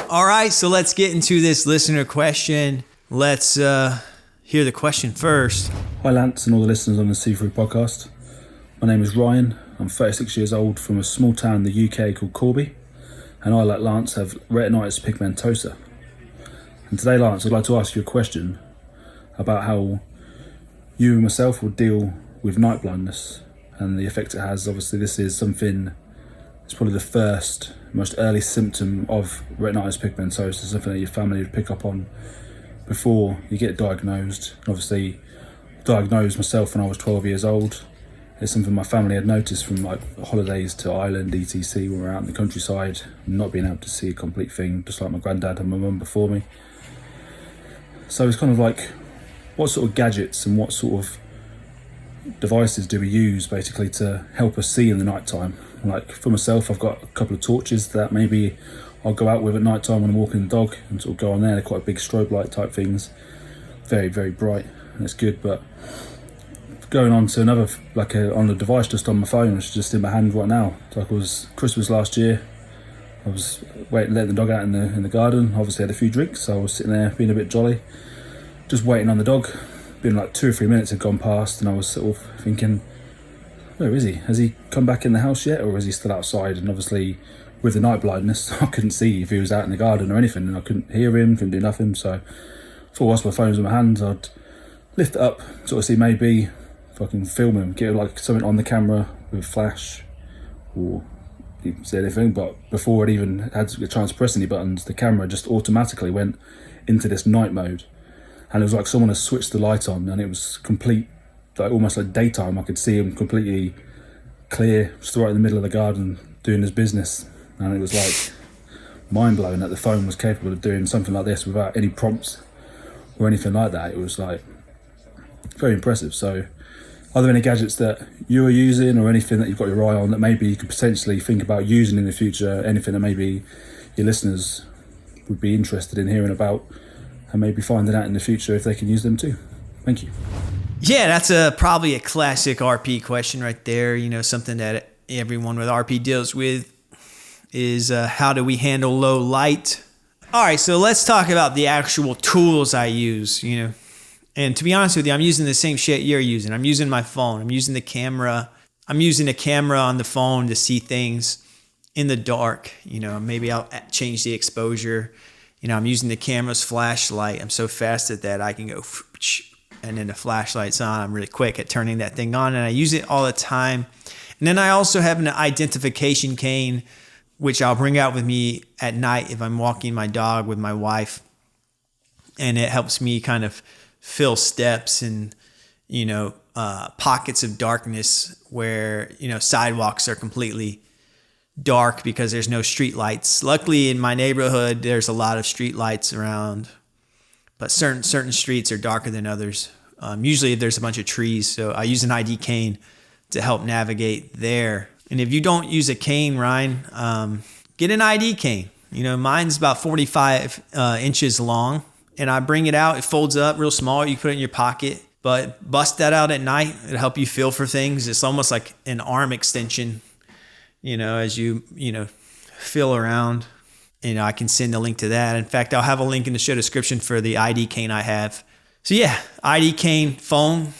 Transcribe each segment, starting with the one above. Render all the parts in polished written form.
All right, so let's get into this listener question. Let's hear the question first. Hi Lance and all the listeners on the See-Through podcast. My name is Ryan. I'm 36 years old from a small town in the UK called Corby, and I, like Lance, have retinitis pigmentosa. And today, Lance, I'd like to ask you a question about how you and myself will deal with night blindness and the effect it has. Obviously, this is something, it's probably the first, most early symptom of retinitis pigmentosa, something that your family would pick up on before you get diagnosed. Obviously, diagnosed myself when I was 12 years old. It's something my family had noticed from like holidays to Ireland, etc. when we were out in the countryside, not being able to see a complete thing, just like my granddad and my mum before me. So it's kind of like, what sort of gadgets and what sort of devices do we use basically to help us see in the night time? Like for myself, I've got a couple of torches that maybe I'll go out with at night time when I'm walking the dog and sort of go on there. They're quite big strobe light type things, very, very bright, and it's good. But going on to another, on the device just on my phone, which is just in my hand right now. Like it was Christmas last year. I was letting the dog out in the garden. Obviously had a few drinks, so I was sitting there being a bit jolly, just waiting on the dog. Been like 2 or 3 minutes had gone past, and I was sort of thinking, where is he? Has he come back in the house yet, or is he still outside? And obviously, with the night blindness, I couldn't see if he was out in the garden or anything, and I couldn't hear him, couldn't do nothing. So, whilst my phone was in my hand, I'd lift it up, sort of see maybe if I can film him, get like something on the camera with flash, or he said anything. But before it even had a chance to press any buttons, the camera just automatically went into this night mode. And it was like someone had switched the light on, and it was complete, like almost like daytime. I could see him completely clear, just right in the middle of the garden, doing his business. And it was like mind-blowing that the phone was capable of doing something like this without any prompts or anything like that. It was like very impressive. So are there any gadgets that you are using or anything that you've got your eye on that maybe you could potentially think about using in the future? Anything that maybe your listeners would be interested in hearing about and maybe finding out in the future if they can use them too? Thank you. Yeah, that's probably a classic RP question right there. You know, something that everyone with RP deals with is how do we handle low light? All right, so let's talk about the actual tools I use, you know. And to be honest with you, I'm using the same shit you're using. I'm using my phone. I'm using the camera. I'm using a camera on the phone to see things in the dark. You know, maybe I'll change the exposure. You know, I'm using the camera's flashlight. I'm so fast at that I can go, and then the flashlight's on. I'm really quick at turning that thing on, and I use it all the time. And then I also have an identification cane, which I'll bring out with me at night if I'm walking my dog with my wife. And it helps me kind of fill steps and, you know, pockets of darkness where, you know, sidewalks are completely dark because there's no street lights. Luckily in my neighborhood, there's a lot of street lights around, but certain streets are darker than others. Usually there's a bunch of trees, so I use an ID cane to help navigate there. And if you don't use a cane, Ryan, get an ID cane. You know, mine's about 45 inches long, and I bring it out. It folds up real small. You put it in your pocket, but bust that out at night. It'll help you feel for things. It's almost like an arm extension, you know, as you feel around. You know, I can send a link to that. In fact, I'll have a link in the show description for the ID cane I have. So yeah, ID cane, phone.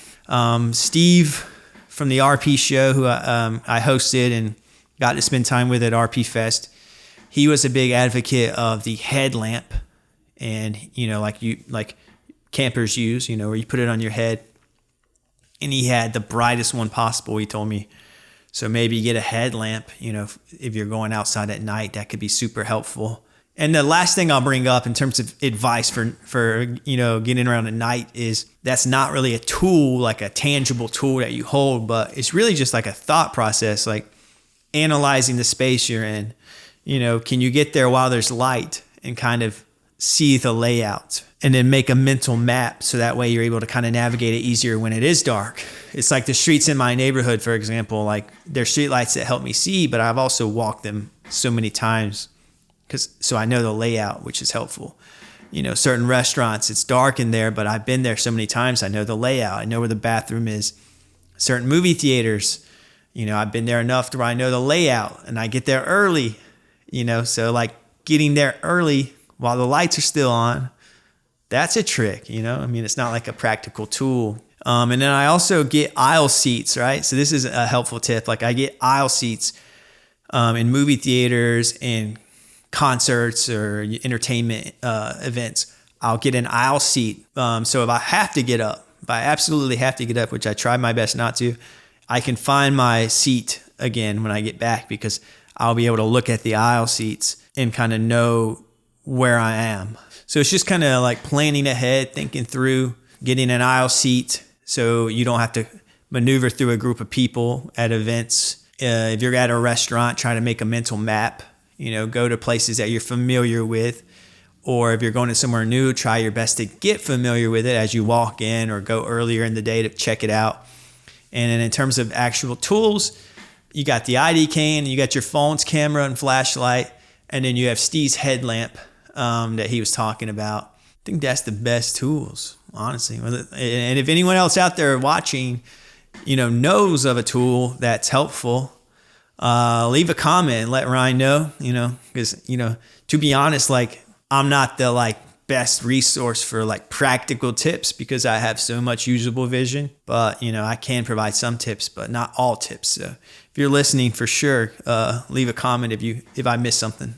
Steve from the RP show, who I hosted and got to spend time with at RP Fest, he was a big advocate of the headlamp, and you know, like campers use, you know, where you put it on your head. And he had the brightest one possible, he told me. So maybe get a headlamp, you know, if you're going outside at night, that could be super helpful. And the last thing I'll bring up in terms of advice for you know, getting around at night is that's not really a tool, like a tangible tool that you hold, but it's really just like a thought process, like analyzing the space you're in. You know, can you get there while there's light and kind of see the layout, and then make a mental map so that way you're able to kind of navigate it easier when it is dark. It's like the streets in my neighborhood, for example, like there's street lights that help me see, but I've also walked them so many times so I know the layout, which is helpful. You know, certain restaurants, it's dark in there, but I've been there so many times, I know the layout, I know where the bathroom is. Certain movie theaters, you know, I've been there enough to where I know the layout, and I get there early, you know, so like getting there early while the lights are still on. That's a trick, you know? I mean, it's not like a practical tool. And then I also get aisle seats, right? So this is a helpful tip. Like I get aisle seats in movie theaters and concerts or entertainment events. I'll get an aisle seat. So if I have to get up, if I absolutely have to get up, which I try my best not to, I can find my seat again when I get back, because I'll be able to look at the aisle seats and kind of know where I am. So it's just kind of like planning ahead, thinking through, getting an aisle seat so you don't have to maneuver through a group of people at events. If you're at a restaurant, try to make a mental map, you know, go to places that you're familiar with. Or if you're going to somewhere new, try your best to get familiar with it as you walk in, or go earlier in the day to check it out. And then in terms of actual tools, you got the ID cane, you got your phone's camera and flashlight, and then you have Steve's headlamp that he was talking about. I think that's the best tools, honestly. And if anyone else out there watching, you know, knows of a tool that's helpful, leave a comment and let Ryan know, you know, because, you know, to be honest, like, I'm not the like best resource for like practical tips because I have so much usable vision, but you know, I can provide some tips, but not all tips. So if you're listening, for sure, leave a comment if I miss something.